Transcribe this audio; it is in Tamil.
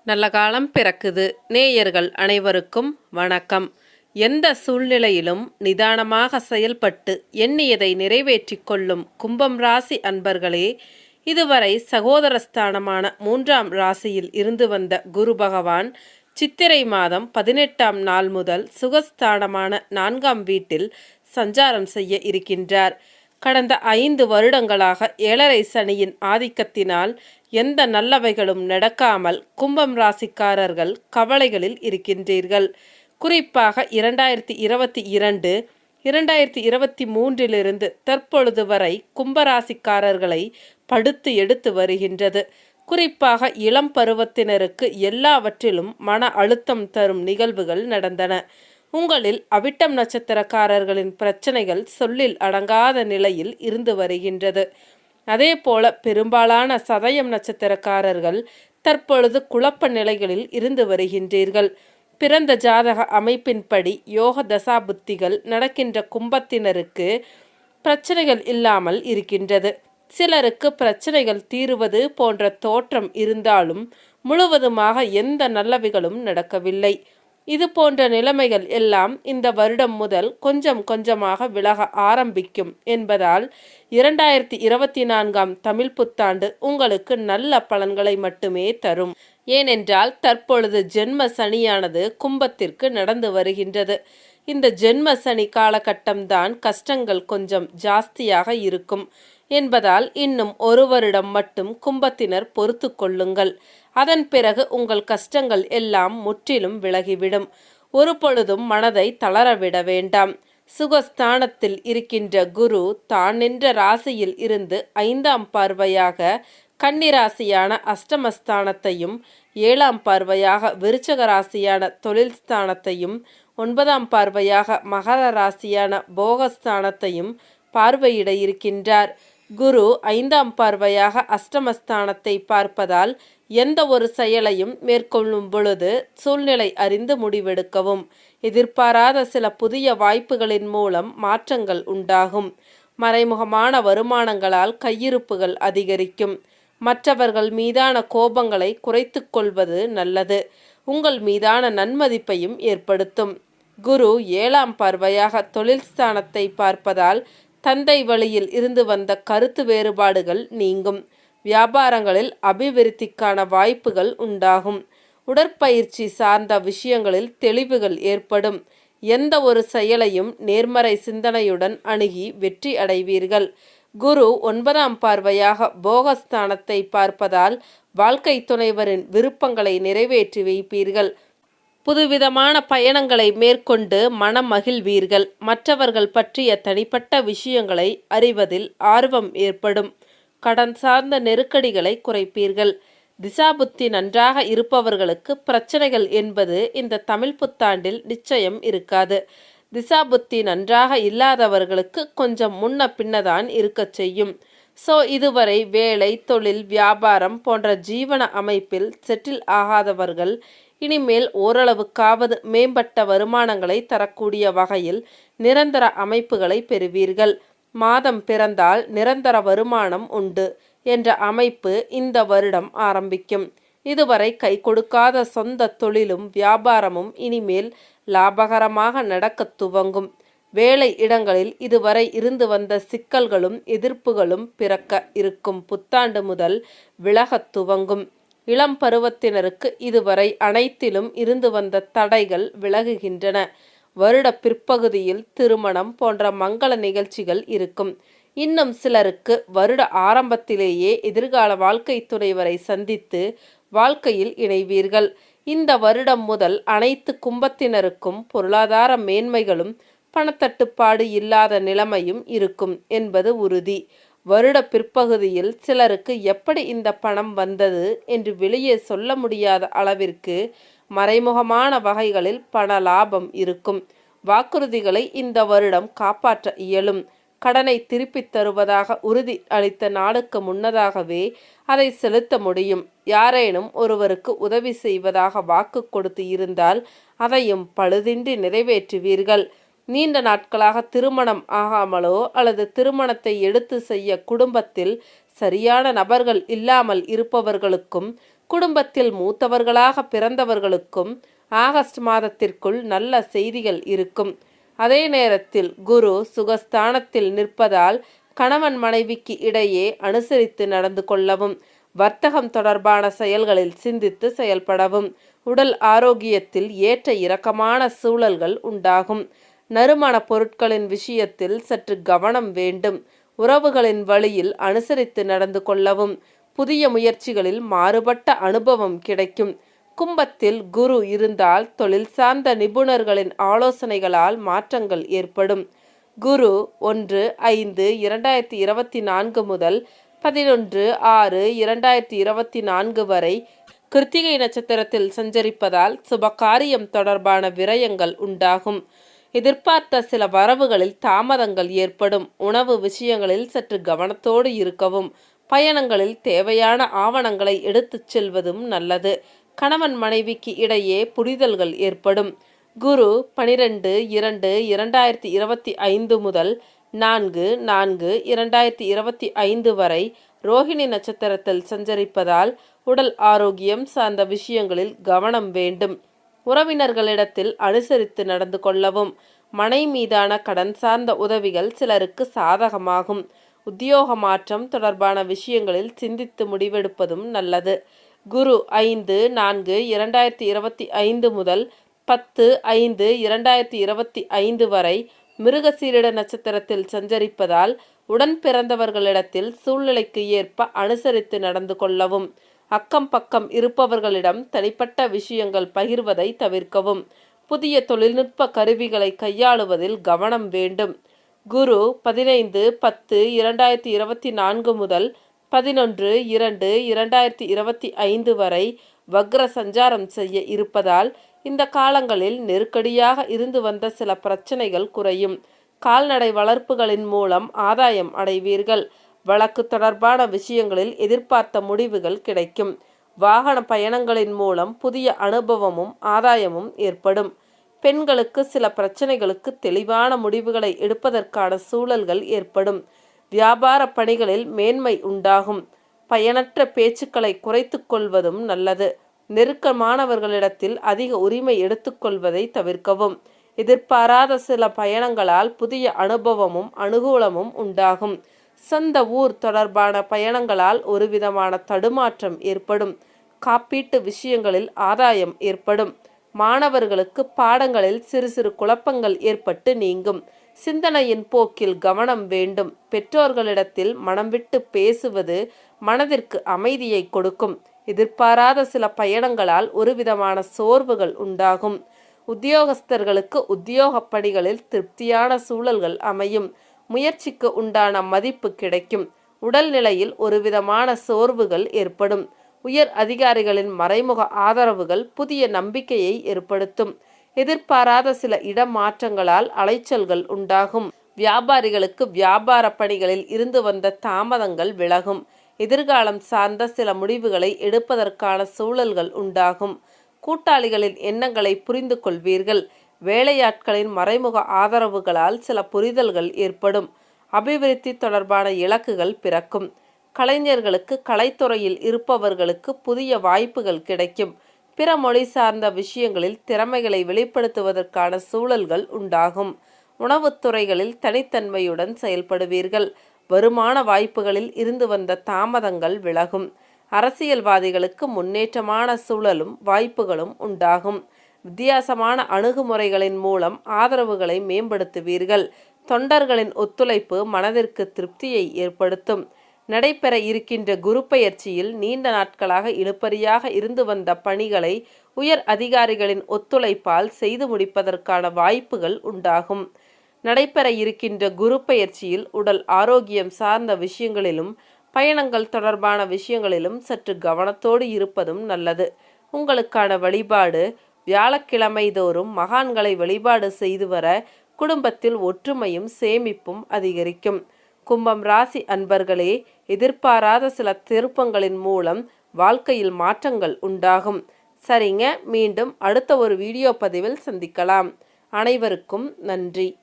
நல்ல காலம் பிறக்குது. நேயர்கள் அனைவருக்கும் வணக்கம். எந்த சூழ்நிலையிலும் நிதானமாக செயல்பட்டு எண்ணியதை நிறைவேற்றிக் கொள்ளும் கும்பம் ராசி அன்பர்களே, இதுவரை சகோதரஸ்தானமான 3ஆம் ராசியில் இருந்து வந்த குரு பகவான் சித்திரை மாதம் 18ஆம் நாள் முதல் சுகஸ்தானமான 4ஆம் வீட்டில் சஞ்சாரம் செய்ய இருக்கின்றார். கடந்த 5 வருடங்களாக 7.5 சனியின் ஆதிக்கத்தினால் எந்த நல்லவைகளும் நடக்காமல் கும்பம் ராசிக்காரர்கள் கவலைகளில் இருக்கின்றீர்கள். குறிப்பாக 2022 2023 தற்பொழுது வரை கும்பராசிக்காரர்களை படுத்து எடுத்து வருகின்றது. குறிப்பாக இளம் பருவத்தினருக்கு எல்லாவற்றிலும் மன அழுத்தம் தரும் நிகழ்வுகள் நடந்தன. உங்களில் அவிட்டம் நட்சத்திரக்காரர்களின் பிரச்சனைகள் சொல்லில் அடங்காத நிலையில் இருந்து வருகின்றது. அதே போல பெரும்பாலான சதயம் நட்சத்திரக்காரர்கள் தற்பொழுது குழப்ப நிலைகளில் இருந்து வருகின்றீர்கள். பிறந்த ஜாதக அமைப்பின்படி யோக தசாபுத்திகள் நடக்கின்ற கும்பத்தினருக்கு பிரச்சனைகள் இல்லாமல் இருக்கின்றது. சிலருக்கு பிரச்சனைகள் தீருவது போன்ற தோற்றம் இருந்தாலும் முழுவதுமாக எந்த நல்லவைகளும் நடக்கவில்லை. இது போன்ற நிலைமைகள் எல்லாம் இந்த வருடம் முதல் கொஞ்சம் கொஞ்சமாக விலக ஆரம்பிக்கும் என்பதால் 2024ஆம் தமிழ் புத்தாண்டு உங்களுக்கு நல்ல பலன்களை மட்டுமே தரும். ஏனென்றால் தற்பொழுது ஜென்ம சனியானது கும்பத்திற்கு நடந்து வருகின்றது. இந்த ஜென்ம சனி காலகட்டம்தான் கஷ்டங்கள் கொஞ்சம் ஜாஸ்தியாக இருக்கும் என்பதால் இன்னும் 1 வருடம் மட்டும் கும்பத்தினர் பொறுத்து கொள்ளுங்கள். அதன் பிறகு உங்கள் கஷ்டங்கள் எல்லாம் முற்றிலும் விலகிவிடும். ஒரு பொழுதும் மனதை தளரவிட வேண்டாம். சுகஸ்தானத்தில் இருக்கின்ற குரு தான் நின்ற ராசியில் இருந்து 5ஆம் பார்வையாக கன்னிராசியான அஷ்டமஸ்தானத்தையும் 7ஆம் பார்வையாக விருச்சக ராசியான தொழில் ஸ்தானத்தையும் 9ஆம் பார்வையாக மகர ராசியான போகஸ்தானத்தையும் பார்வையிட இருக்கின்றார். குரு 5ஆம் பார்வையாக அஷ்டமஸ்தானத்தை பார்ப்பதால் எந்த ஒரு செயலையும் மேற்கொள்ளும் பொழுது சூழ்நிலை அறிந்து முடிவெடுக்கவும். எதிர்பாராத சில புதிய வாய்ப்புகளின் மூலம் மாற்றங்கள் உண்டாகும். மறைமுகமான வருமானங்களால் கையிருப்புகள் அதிகரிக்கும். மற்றவர்கள் மீதான கோபங்களை குறைத்து கொள்வது நல்லது. உங்கள் மீதான நன்மதிப்பையும் ஏற்படுத்தும். குரு 7ஆம் பார்வையாக தொழில் ஸ்தானத்தை பார்ப்பதால் தந்தை வழியில் இருந்து வந்த கருத்து வேறுபாடுகள் நீங்கும். வியாபாரங்களில் அபிவிருத்திக்கான வாய்ப்புகள் உண்டாகும். உடற்பயிற்சி சார்ந்த விஷயங்களில் தெளிவுகள் ஏற்படும். எந்த ஒரு செயலையும் நேர்மறை சிந்தனையுடன் அணுகி வெற்றி அடைவீர்கள். குரு 9ஆம் பார்வையாக போகஸ்தானத்தை பார்ப்பதால் வாழ்க்கை துணைவரின் விருப்பங்களை நிறைவேற்றி வைப்பீர்கள். புதுவிதமான பயணங்களை மேற்கொண்டு மனம் மகிழ்வீர்கள். மற்றவர்கள் பற்றிய தனிப்பட்ட விஷயங்களை அறிவதில் ஆர்வம் ஏற்படும். கடன் சார்ந்த நெருக்கடிகளை குறைப்பீர்கள். திசாபுத்தி நன்றாக இருப்பவர்களுக்கு பிரச்சனைகள் என்பது இந்த தமிழ் புத்தாண்டில் நிச்சயம் இருக்காது. திசாபுத்தி நன்றாக இல்லாதவர்களுக்கு கொஞ்சம் முன்ன பின்னதான் இருக்கச் செய்யும். இதுவரை வேலை, தொழில், வியாபாரம் போன்ற ஜீவன அமைப்பில் செட்டில் ஆகாதவர்கள் இனிமேல் ஓரளவுக்காவது மேம்பட்ட வருமானங்களை தரக்கூடிய வகையில் நிரந்தர அமைப்புகளை பெறுவீர்கள். மாதம் பிறந்தால் நிரந்தர வருமானம் உண்டு என்ற அமைப்பு இந்த வருடம் ஆரம்பிக்கும். இதுவரை கை கொடுக்காத சொந்த தொழிலும் வியாபாரமும் இனிமேல் லாபகரமாக நடக்க துவங்கும். வேலை இடங்களில் இதுவரை இருந்து வந்த சிக்கல்களும் எதிர்ப்புகளும் பிறக்க இருக்கும் புத்தாண்டு முதல் விலகத் துவங்கும். இளம் பருவத்தினருக்கு இதுவரை அனைத்திலும் இருந்து வந்த தடைகள் விலகுகின்றன. வருட பிற்பகுதியில் திருமணம் போன்ற மங்கள நிகழ்ச்சிகள் இருக்கும். இன்னும் சிலருக்கு வருட ஆரம்பத்திலேயே எதிர்கால வாழ்க்கை துணைவரை சந்தித்து வாழ்க்கையில் இணைவீர்கள். இந்த வருடம் முதல் அனைத்து கும்பத்தினருக்கும் பொருளாதார மேன்மைகளும் பணத்தட்டுப்பாடு இல்லாத நிலைமையும் இருக்கும் என்பது உறுதி. வருட பிற்பகுதியில் சிலருக்கு எப்படி இந்த பணம் வந்தது என்று வெளியே சொல்ல முடியாத அளவிற்கு மறைமுகமான வகைகளில் பண லாபம் இருக்கும். வாக்குறுதிகளை இந்த வருடம் காப்பாற்ற இயலும். கடனை திருப்பித் தருவதாக உறுதி அளித்த நாளுக்கு முன்னதாகவே அதை செலுத்த முடியும். யாரேனும் ஒருவருக்கு உதவி செய்வதாக வாக்கு கொடுத்து இருந்தால் அதையும் பழுதின்றி நிறைவேற்றுவீர்கள். நீண்ட நாட்களாக திருமணம் ஆகாமலோ அல்லது திருமணத்தை எடுத்து செய்ய குடும்பத்தில் சரியான நபர்கள் இல்லாமல் இருப்பவர்களுக்கும் குடும்பத்தில் மூத்தவர்களாக பிறந்தவர்களுக்கும் ஆகஸ்ட் மாதத்திற்குள் நல்ல செய்திகள் இருக்கும். அதே நேரத்தில் குரு சுகஸ்தானத்தில் நிற்பதால் கணவன் மனைவிக்கு இடையே அனுசரித்து நடந்து கொள்ளவும், வர்த்தகம் தொடர்பான செயல்களில் சிந்தித்து செயல்படவும், உடல் ஆரோக்கியத்தில் ஏற்ற இறக்கமான சூழல்கள் உண்டாகும். நறுமண பொருட்களின் விஷயத்தில் சற்று கவனம் வேண்டும். உறவுகளின் வழியில் அனுசரித்து நடந்து கொள்ளவும், புதிய முயற்சிகளில் மாறுபட்ட அனுபவம் கிடைக்கும். கும்பத்தில் குரு இருந்தால் தொழில் சார்ந்த நிபுணர்களின் ஆலோசனைகளால் மாற்றங்கள் ஏற்படும். குரு 1/5/2024 முதல் 11/6/2024 வரை கிருத்திகை நட்சத்திரத்தில் சஞ்சரிப்பதால் சுபகாரியம் தொடர்பான விரயங்கள் உண்டாகும். எதிர்பார்த்த சில வரவுகளில் தாமதங்கள் ஏற்படும். உணவு விஷயங்களில் சற்று கவனத்தோடு இருக்கவும். பயணங்களில் தேவையான ஆவணங்களை எடுத்துச் செல்வதும் நல்லது. கணவன் மனைவிக்கு இடையே புரிதல்கள் ஏற்படும். குரு 12/2/2025 முதல் 4/4/2025 வரை ரோஹிணி நட்சத்திரத்தில் சஞ்சரிப்பதால் உடல் ஆரோக்கியம் சார்ந்த விஷயங்களில் கவனம் வேண்டும். உறவினர்களிடத்தில் அனுசரித்து நடந்து கொள்ளவும். மனை மீதான கடன் சார்ந்த உதவிகள் சிலருக்கு சாதகமாகும். உத்தியோக மாற்றம் தொடர்பான விஷயங்களில் சிந்தித்து முடிவெடுப்பதும் நல்லது. குரு 5/4/2025 முதல் 10/5/2025 வரை மிருகசீரிட நட்சத்திரத்தில் சஞ்சரிப்பதால் உடன் பிறந்தவர்களிடத்தில் சூழ்நிலைக்கு ஏற்ப அனுசரித்து நடந்து கொள்ளவும். அக்கம் பக்கம் இருப்பவர்களிடம் தனிப்பட்ட விஷயங்கள் பகிர்வதை தவிர்க்கவும். புதிய தொழில்நுட்ப கருவிகளை கையாளுவதில் கவனம் வேண்டும். குரு 15/10/2024 முதல் 11/2/2025 வரை வக்ர சஞ்சாரம் செய்ய இருப்பதால் இந்த காலங்களில் நெருக்கடியாக இருந்து வந்த சில பிரச்சனைகள் குறையும். கால்நடை வளர்ப்புகளின் மூலம் ஆதாயம் அடைவீர்கள். வழக்கு தொடர்பான விஷயங்களில் எதிர்பார்த்த முடிவுகள் கிடைக்கும். வாகன பயணங்களின் மூலம் புதிய அனுபவமும் ஆதாயமும் ஏற்படும். பெண்களுக்கு சில பிரச்சனைகளுக்கு தெளிவான முடிவுகளை எடுப்பதற்கான சூழல்கள் ஏற்படும். வியாபார பணிகளில் மேன்மை உண்டாகும். பயனற்ற பேச்சுக்களை குறைத்து கொள்வதும் நல்லது. நெருக்கமானவர்களிடத்தில் அதிக உரிமை எடுத்துக்கொள்வதை தவிர்க்கவும். எதிர்பாராத சில பயணங்களால் புதிய அனுபவமும் அனுகூலமும் உண்டாகும். சொந்த ஊர் தொடர்பான பயணங்களால் ஒரு விதமான தடுமாற்றம் ஏற்படும். காப்பீட்டு விஷயங்களில் ஆதாயம் ஏற்படும். மாணவர்களுக்கு பாடங்களில் சிறு சிறு குழப்பங்கள் ஏற்பட்டு நீங்கும். சிந்தனையின் போக்கில் கவனம் வேண்டும். பெற்றோர்களிடத்தில் மனம் விட்டு பேசுவது மனதிற்கு அமைதியை கொடுக்கும். எதிர்பாராத சில பயணங்களால் ஒரு விதமான சோர்வுகள் உண்டாகும். உத்தியோகஸ்தர்களுக்கு உத்தியோக பணிகளில் திருப்தியான சூழல்கள் அமையும். முயற்சிக்கு உண்டான மதிப்பு கிடைக்கும். உடல்நிலையில் ஒரு விதமான சோர்வுகள் ஏற்படும். உயர் அதிகாரிகளின் மறைமுக ஆதரவுகள் புதிய நம்பிக்கையை ஏற்படுத்தும். எதிர்பாராத சில இடமாற்றங்களால் அலைச்சல்கள் உண்டாகும். வியாபாரிகளுக்கு வியாபார பணிகளில் இருந்து வந்த தாமதங்கள் விலகும். எதிர்காலம் சார்ந்த சில முடிவுகளை எடுப்பதற்கான சூழல்கள் உண்டாகும். கூட்டாளிகளின் எண்ணங்களை புரிந்து கொள்வீர்கள். வேலையாட்களின் மறைமுக ஆதரவுகளால் சில புரிதல்கள் ஏற்படும். அபிவிருத்தி தொடர்பான இலக்குகள் பிறக்கும். கலைஞர்களுக்கு கலைத்துறையில் இருப்பவர்களுக்கு புதிய வாய்ப்புகள் கிடைக்கும். பிற மொழி சார்ந்த விஷயங்களில் திறமைகளை வெளிப்படுத்துவதற்கான சூழல்கள் உண்டாகும். உணவுத்துறைகளில் தனித்தன்மையுடன் செயல்படுவீர்கள். வருமான வாய்ப்புகளில் இருந்து வந்த தாமதங்கள் விலகும். அரசியல்வாதிகளுக்கு முன்னேற்றமான சூழலும் வாய்ப்புகளும் உண்டாகும். வித்தியாசமான அணுகுமுறைகளின் மூலம் ஆதரவுகளை மேம்படுத்துவீர்கள். தொண்டர்களின் ஒத்துழைப்பு மனதிற்கு திருப்தியை ஏற்படுத்தும். நடைபெற இருக்கின்ற குரு பெயர்ச்சியில் நீண்ட நாட்களாக இழுபறியாக இருந்து வந்த பணிகளை உயர் அதிகாரிகளின் ஒத்துழைப்பால் செய்து முடிப்பதற்கான வாய்ப்புகள் உண்டாகும். நடைபெற இருக்கின்ற குரு பெயர்ச்சியில் உடல் ஆரோக்கியம் சார்ந்த விஷயங்களிலும் பயணங்கள் தொடர்பான விஷயங்களிலும் சற்று கவனத்தோடு இருப்பதும் நல்லது. உங்களுக்கான வழிபாடு: வியாழக்கிழமை தோறும் மகான்களை வழிபாடு செய்து வர குடும்பத்தில் ஒற்றுமையும் சேமிப்பும் அதிகரிக்கும். கும்பம் ராசி அன்பர்களே, எதிர்பாராத சில திருப்பங்களின் மூலம் வாழ்க்கையில் மாற்றங்கள் உண்டாகும். சரிங்க, மீண்டும் அடுத்த ஒரு வீடியோ பதிவில் சந்திக்கலாம். அனைவருக்கும் நன்றி.